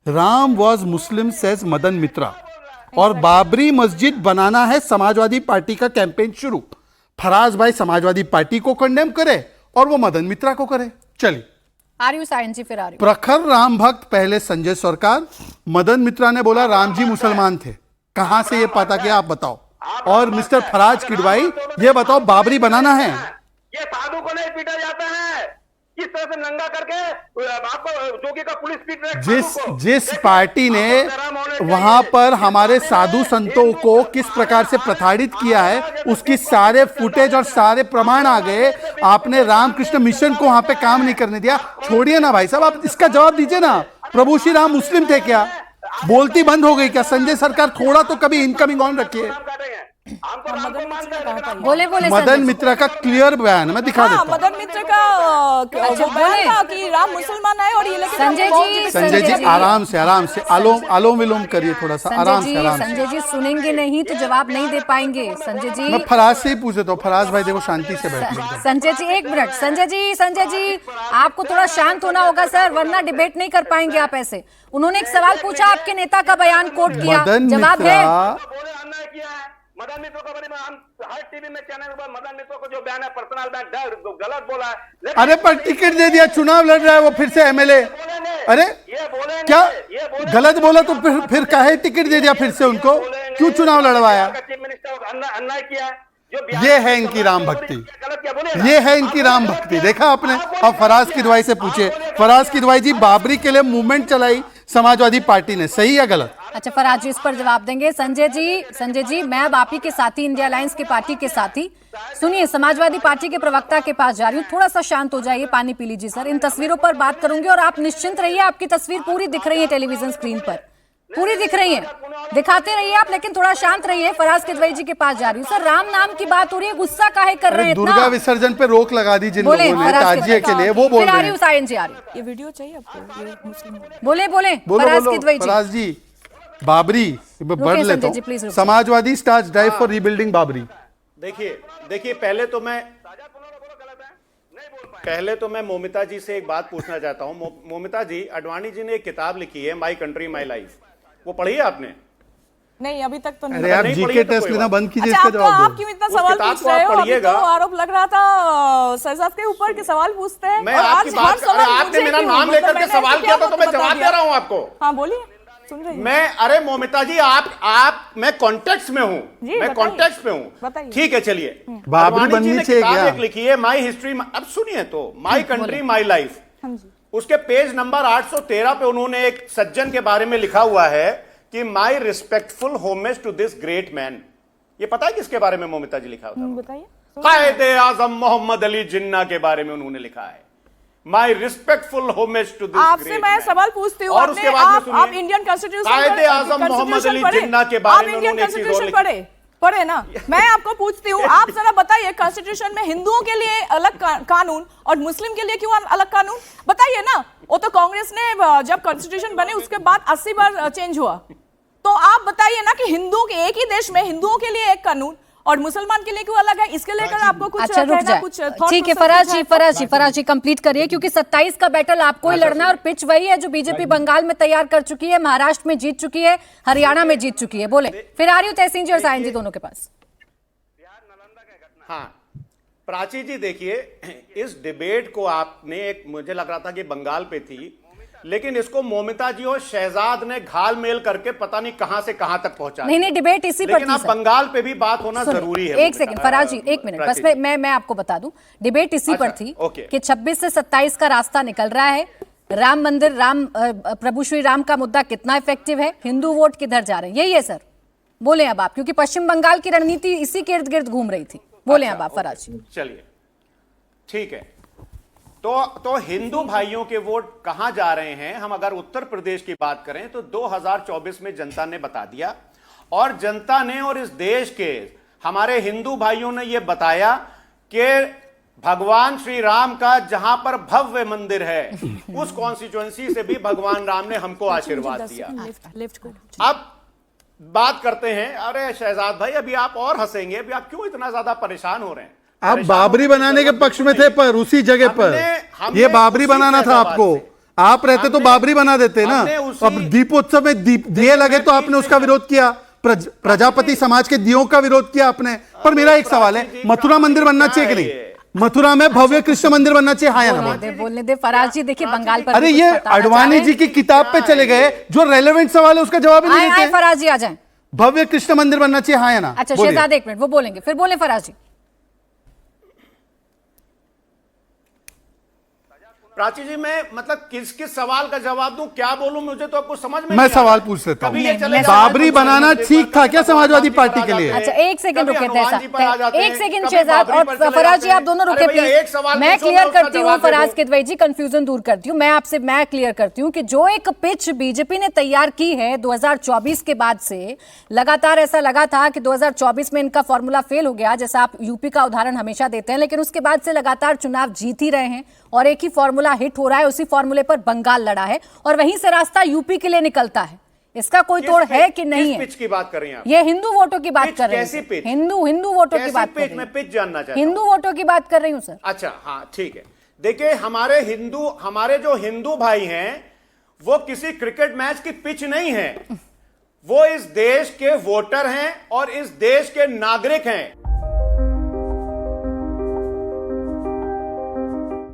Ram was Muslim says Madan Mitra, और बाबरी मस्जिद बनाना है समाजवादी पार्टी का कैंपेन शुरू। फराज भाई समाजवादी पार्टी को कंडेम करे और वो मदन मित्रा को करे। चलिए आर्यू साइंस जी, फिर आर्यू। प्रखर राम भक्त पहले संजय सरकार, मदन मित्रा ने बोला राम जी मुसलमान थे। कहां से ये पता किया आप बताओ? और मिस्टर फराज किडवाई ये बताओ, बाबरी बनाना है, ये साधु को नहीं पीटा जाता है, किस तरह से नंगा करके आपको जोगी का पुलिस पीट रहा है। जिस पार्टी ने वहां पर हमारे साधु संतों को किस प्रकार से प्रताड़ित किया है, उसकी सारे फुटेज और सारे प्रमाण आ गए। आपने रामकृष्ण मिशन को वहां पे काम नहीं करने दिया। छोड़िए ना भाई साहब, आप इसका जवाब दीजिए ना। प्रभु श्री राम मुस्लिम थे क्या? बोलती बंद हो गई क्या? संजय सरकार थोड़ा तो कभी इनकमिंग ऑन रखिए। बोले बोले मदन मित्रा का क्लियर बयान मैं दिखा देता हूं। मदन मित्र का जो बयान था कि राम मुसलमान है और ये लेकिन संजय जी आराम से आलोम विलोम करिए थोड़ा सा, आराम से आराम से। संजय जी सुनेंगे नहीं तो जवाब नहीं दे पाएंगे। संजय जी मैं फराज से ही पूछ देता हूँ। फराज भाई देखो शांति से बैठिए। संजय जी एक मिनट। संजय जी आपको थोड़ा शांत होना होगा सर, वरना डिबेट नहीं कर पाएंगे आप ऐसे। उन्होंने एक सवाल पूछा, आपके नेता का बयान कोट किया, जवाब है मदन मित्रों का बारे में हम हर टीवी में चैनल पर मदन मित्रों को जो बयान है पर्सनल बयान गलत बोला है। अरे पर टिकट दे दिया, चुनाव लड़ रहा है वो फिर से एमएलए। अरे क्या गलत बोला तो फिर काहे टिकट दे दिया फिर से उनको? क्यों चुनाव लड़वाया? चीफ मिनिस्टर अन्याय किया। ये है इनकी राम भक्ति, ये है इनकी राम भक्ति। देखा आपने? अब फराज किदवाई से पूछे। फराज किदवाई जी, बाबरी के लिए मूवमेंट चलाई समाजवादी पार्टी ने, सही या गलत? अच्छा फराज जी इस पर जवाब देंगे। संजय जी मैं अब आप ही के साथी, इंडिया अलायंस की पार्टी के साथी, सुनिए समाजवादी पार्टी के प्रवक्ता के पास जा रही हूँ। थोड़ा सा शांत हो जाइए, पानी पी लीजिए सर। इन तस्वीरों पर बात करूंगी और आप निश्चिंत रहिए, आपकी तस्वीर पूरी दिख रही है टेलीविजन स्क्रीन पर, पूरी दिख रही है, दिखाते रहिए आप, लेकिन थोड़ा शांत रहिए। फराज किदवाई जी के पास जा रही हूँ। सर राम नाम की बात हो रही है, गुस्सा काहे कर रहे हैं? दुर्गा विसर्जन पे रोक लगा दी जिन लोगों ने ताजिए के लिए, वो बोल रहे हैं। ये वीडियो चाहिए आपको? ये मुस्लिम बोले फराज किदवाई जी। फराज जी बाबरी बढ़ लेता हूं। Samajwadi stars drive for rebuilding Babri. देखिए पहले तो मैं मोमिता जी से एक बात पूछना चाहता हूं। मोमिता जी, अडवाणी जी ने एक किताब लिखी है माई कंट्री माई लाइफ, वो पढ़ी है आपने? नहीं अभी तक तो नहीं। अरे आप जीके टेस्ट लेना बंद कीजिए, अच्छा, इसका जवाब दो। आप क्यों इतना सवाल पूछ रहे हो? अभी तो आरोप लग रहा था शहजाद के ऊपर के सवाल पूछते हैं। मैं आपकी बात, आपने मेरा नाम लेकर के सवाल किया था तो मैं जवाब दे रहा हूं आपको। हाँ बोलिए, सुन रही हूं मैं। अरे मोमिता जी मैं कॉन्टेक्स्ट में हूं, मैं कॉन्टेक्स्ट में हूं। ठीक है चलिए। बाबरी बननी चाहिए क्या? एक लिखी है माई हिस्ट्री, अब सुनिए तो, माई कंट्री माई लाइफ। उसके पेज नंबर 813 पे उन्होंने एक सज्जन के बारे में लिखा हुआ है कि my respectful homage to this great man. ये पता है किसके बारे में मोमिता जी लिखा हुआ? बताइए। कायदे आजम मोहम्मद अली जिन्ना के बारे में उन्होंने लिखा है, my respectful homage to this great. आपसे मैं सवाल पूछती हूँ, और उसके बाद आप इंडियन कॉन्स्टिट्यूशन कायदे आजम मोहम्मद अली जिन्ना के बारे में उन्होंने एक चीज और लिखी। पढ़े ना? मैं आपको पूछती हूँ, आप जरा बताइए कॉन्स्टिट्यूशन में हिंदुओं के लिए अलग कानून और मुस्लिम के लिए क्यों अलग कानून? बताइए ना। वो तो कांग्रेस ने जब कॉन्स्टिट्यूशन बने उसके बाद 80 बार चेंज हुआ। तो आप बताइए ना कि हिंदुओं के एक ही देश में हिंदुओं के लिए एक कानून और मुसलमान के लिए क्यों अलग है? इसके लेकर आपको कुछ अच्छा रुक जाए, ठीक है फराज जी कंप्लीट करिए, क्योंकि 27 का बैटल आपको ही लड़ना है और पिच वही है जो बीजेपी बंगाल में तैयार कर चुकी है, महाराष्ट्र में जीत चुकी है, हरियाणा में जीत चुकी है। बोले फिर आ रही हूँ तहसीन जी और सायन जी दोनों के पास। हाँ प्राची जी, देखिए इस डिबेट को आपने एक, मुझे लग रहा था कि बंगाल पे थी, लेकिन इसको मोमिता जी और शहजाद ने घाल मेल करके पता नहीं कहां से कहां तक पहुंचा। नहीं डिबेट इसी पर थी। अब बंगाल पे भी बात होना जरूरी है। एक सेकंड फराज जी, एक मिनट बस मैं आपको बता दूं, डिबेट इसी पर थी कि 26 से 27 का रास्ता निकल रहा है। राम मंदिर, प्रभु श्री राम का मुद्दा कितना इफेक्टिव है, हिंदू वोट किधर जा रहे हैं, यही है सर। बोले अब आप, क्योंकि पश्चिम बंगाल की रणनीति इसी के इर्द गिर्द घूम रही थी। बोले अब आप फराज जी। चलिए ठीक है, तो हिंदू भाइयों के वोट कहां जा रहे हैं? हम अगर उत्तर प्रदेश की बात करें तो 2024 में जनता ने बता दिया, और जनता ने और इस देश के हमारे हिंदू भाइयों ने यह बताया कि भगवान श्री राम का जहां पर भव्य मंदिर है उस कॉन्स्टिट्यूएंसी से भी भगवान राम ने हमको आशीर्वाद दिया। अब बात करते हैं, अरे शहजाद भाई अभी आप और हंसेंगे, अभी आप क्यों इतना ज्यादा परेशान हो रहे हैं? आप बाबरी बनाने के पक्ष में थे, पर उसी जगह पर ये बाबरी बनाना था आपको। आप रहते तो बाबरी बना देते ना। हमने उसी- अब दीपोत्सव में दिए लगे तो आपने उसका विरोध किया, प्रजापति समाज के दियों का विरोध किया आपने। पर मेरा एक सवाल है, मथुरा मंदिर बनना चाहिए कि नहीं? मथुरा में भव्य कृष्ण मंदिर बनना चाहिए, हाँ या ना? बोलने दे फराज जी, देखिए बंगाल पर अरे भी ये कुछ बताना अडवाणी चाह जी की किताब पे चले गए, जो रेलेवेंट सवाल है उसका जवाब ही रहे नहीं हैं। आए देते। फराज जी आ जाएं। भव्य कृष्ण मंदिर बनना चाहिए, हाँ या ना? अच्छा बोलिए। शहजाद एक मिनट, वो बोलेंगे, फिर बोले फराज जी। प्राची जी, मैं मतलब किस किस सवाल का जवाब दूं, क्या बोलूं, मुझे तो आपको समझ में मैं नहीं आ सवाल रहा। पूछ लेता हूं। कभी ये चले बाबरी बनाना ठीक था क्या समाजवादी पार्टी के लिए? अच्छा एक सेकंड रुके एक सेकंड कभी शहजाद बाबरी और पर चले फराज जी जाते आप दोनों हैं। रुके अरे भैया, एक प्लीज। सवाल मैं पूछो, क्लियर उसका करती हूँ जवाब दे फराज दो। किदवई जी, कंफ्यूजन दूर करती हूँ। मैं क्लियर करती हूँ कि जो एक पिच बीजेपी ने तैयार की है 2024 के बाद से, लगातार ऐसा लगा था कि 2024 में इनका फॉर्मूला फेल हो गया, जैसा आप यूपी का उदाहरण हमेशा देते हैं, लेकिन उसके बाद से लगातार चुनाव जीत ही रहे हैं और एक ही फॉर्मूला हिट हो रहा है, उसी फॉर्मूले पर बंगाल लड़ा है और वहीं से रास्ता यूपी के लिए निकलता है। इसका कोई तोड़ है कि नहीं है? पिच की बात कर रही हैं आप? ये हिंदू वोटों की बात पिच, कर रही कैसी हूँ, पिच? हिंदू वोटों की कैसी बात कर पिच? रही मैं हूँ, पिच जानना चाहता हूं। हिंदू वोटों की बात कर रही हूँ सर। अच्छा हाँ ठीक है। देखिए, हमारे जो हिंदू भाई हैं वो किसी क्रिकेट मैच की पिच नहीं है, वो इस देश के वोटर हैं और इस देश के नागरिक हैं।